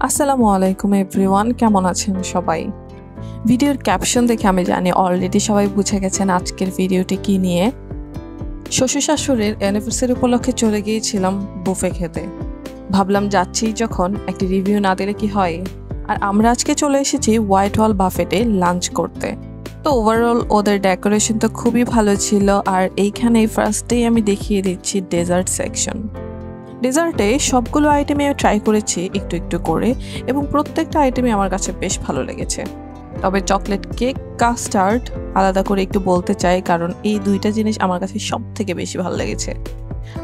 আসসালামু আলাইকুম এভরিওয়ান, কেমন আছেন সবাই? ভিডিওর ক্যাপশন দেখে আমি জানি অলরেডি সবাই বুঝে গেছেন আজকের ভিডিওটি কি নিয়ে। শ্বশুর শাশুড়ির অ্যানিভার্সারি উপলক্ষে চলে গিয়েছিলাম বুফে খেতে। ভাবলাম যাচ্ছি যখন একটি রিভিউ না দিলে কি হয়। আর আমরা আজকে চলে এসেছি হোয়াইট হল বাফেটে লাঞ্চ করতে। তো ওভারঅল ওদের ডেকোরেশন তো খুবই ভালো ছিল। আর এইখানে ফার্স্টেই আমি দেখিয়ে দিচ্ছি ডেজার্ট সেকশন। ডেজার্টে সবগুলো আইটেমে ট্রাই করেছি একটু একটু করে, এবং প্রত্যেকটা আইটেমই আমার কাছে বেশ ভালো লেগেছে। তবে চকলেট কেক, কাস্টার্ড আলাদা করে একটু বলতে চাই, কারণ এই দুইটা জিনিস আমার কাছে সব থেকে বেশি ভালো লেগেছে।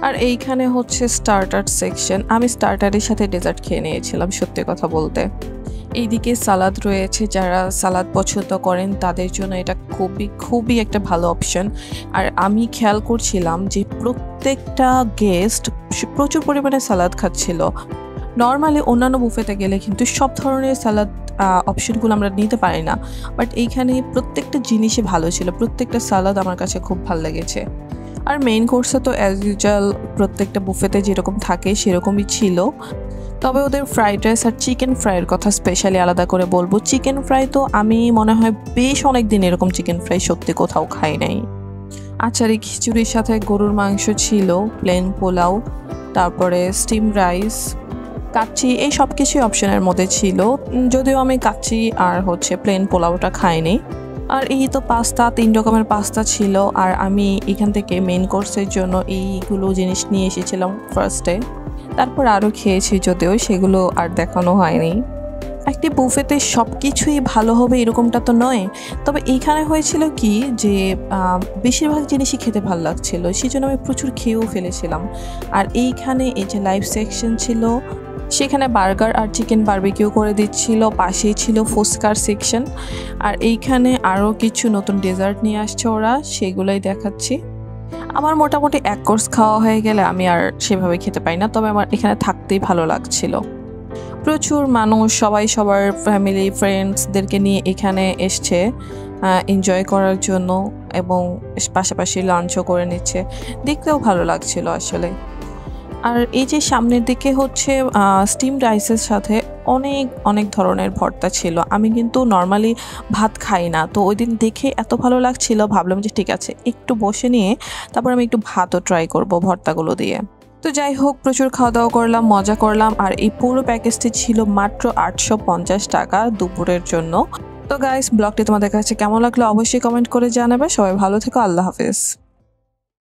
আর এইখানে হচ্ছে স্টার্টার সেকশন। আমি স্টার্টারের সাথে ডেজার্ট খেয়ে নিয়েছিলাম সত্যি কথা বলতে। এইদিকে সালাদ রয়েছে, যারা সালাদ পছন্দ করেন তাদের জন্য এটা খুবই খুবই একটা ভালো অপশন। আর আমি খেয়াল করছিলাম যে প্রত্যেকটা গেস্ট প্রচুর পরিমাণে সালাদ খাচ্ছিল। নর্মালি অন্যান্য বুফেতে গেলে কিন্তু সব ধরনের সালাদ অপশনগুলো আমরা নিতে পারি না, বাট এইখানে প্রত্যেকটা জিনিসই ভালো ছিল। প্রত্যেকটা সালাদ আমার কাছে খুব ভালো লেগেছে। আর মেইন কোর্সে তো অ্যাজ ইউজুয়াল প্রত্যেকটা বুফেতে যেরকম থাকে সেরকমই ছিল। তবে ওদের ফ্রাইড রাইস আর চিকেন ফ্রাইয়ের কথা স্পেশালি আলাদা করে বলবো। চিকেন ফ্রাই তো আমি মনে হয় বেশ অনেক দিন এরকম চিকেন ফ্রাই সত্যি কোথাও খাই নাই। আচারি খিচুড়ির সাথে গরুর মাংস ছিল, প্লেন পোলাও, তারপরে স্টিম রাইস, কাচ্চি, এই সব কিছুই অপশনের মধ্যে ছিল। যদিও আমি কাচ্চি আর প্লেন পোলাওটা খাইনি। আর এই তো পাস্তা, 3 রকমের পাস্তা ছিল। আর আমি এখান থেকে মেইন কোর্সের জন্য এইগুলো জিনিস নিয়ে এসেছিলাম ফার্স্টে। তারপর আরও খেয়েছি, যদিও সেগুলো আর দেখানো হয়নি। একটি বুফেতে সব কিছুই ভালো হবে এরকমটা তো নয়। তবে এইখানে হয়েছিল কি যে বেশিরভাগ জিনিসই খেতে ভালো লাগছিল, সেই জন্য আমি প্রচুর খেয়েও ফেলেছিলাম। আর এইখানে এই যে লাইভ সেকশন ছিল, সেখানে বার্গার আর চিকেন বারবিকিউ করে দিচ্ছিল। পাশেই ছিল ফুচকার সেকশন। আর এইখানে আরও কিছু নতুন ডেজার্ট নিয়ে আসছে ওরা, সেগুলোই দেখাচ্ছি। আমার মোটামুটি এক কোর্স খাওয়া হয়ে গেলে আমি আর সেভাবে খেতে পাই না, তবে আমার এখানে থাকতেই ভালো লাগছিল। প্রচুর মানুষ, সবাই সবার ফ্যামিলি ফ্রেন্ডসদেরকে নিয়ে এখানে এসছে এনজয় করার জন্য, এবং পাশাপাশি লাঞ্চও করে নিচ্ছে। দেখতেও ভালো লাগছিল আসলে। আর এই যে সামনের দিকে স্টিম রাইসের সাথে অনেক অনেক ধরনের ভর্তা ছিল। আমি কিন্তু নর্মালি ভাত খাই না, তো ওই দিন দেখে এত ভালো লাগছিল, ভাবলাম যে ঠিক আছে একটু বসে নিয়ে তারপর আমি একটু ভাতও ট্রাই করব ভর্তাগুলো দিয়ে। তো যাই হোক, প্রচুর খাওয়া দাওয়া করলাম, মজা করলাম। আর এই পুরো প্যাকেজটি ছিল মাত্র 850 টাকা দুপুরের জন্য। তো গাইস, ব্লগটি তোমাদের কাছে কেমন লাগলো অবশ্যই কমেন্ট করে জানাবে। সবাই ভালো থেকো, আল্লাহ হাফেজ।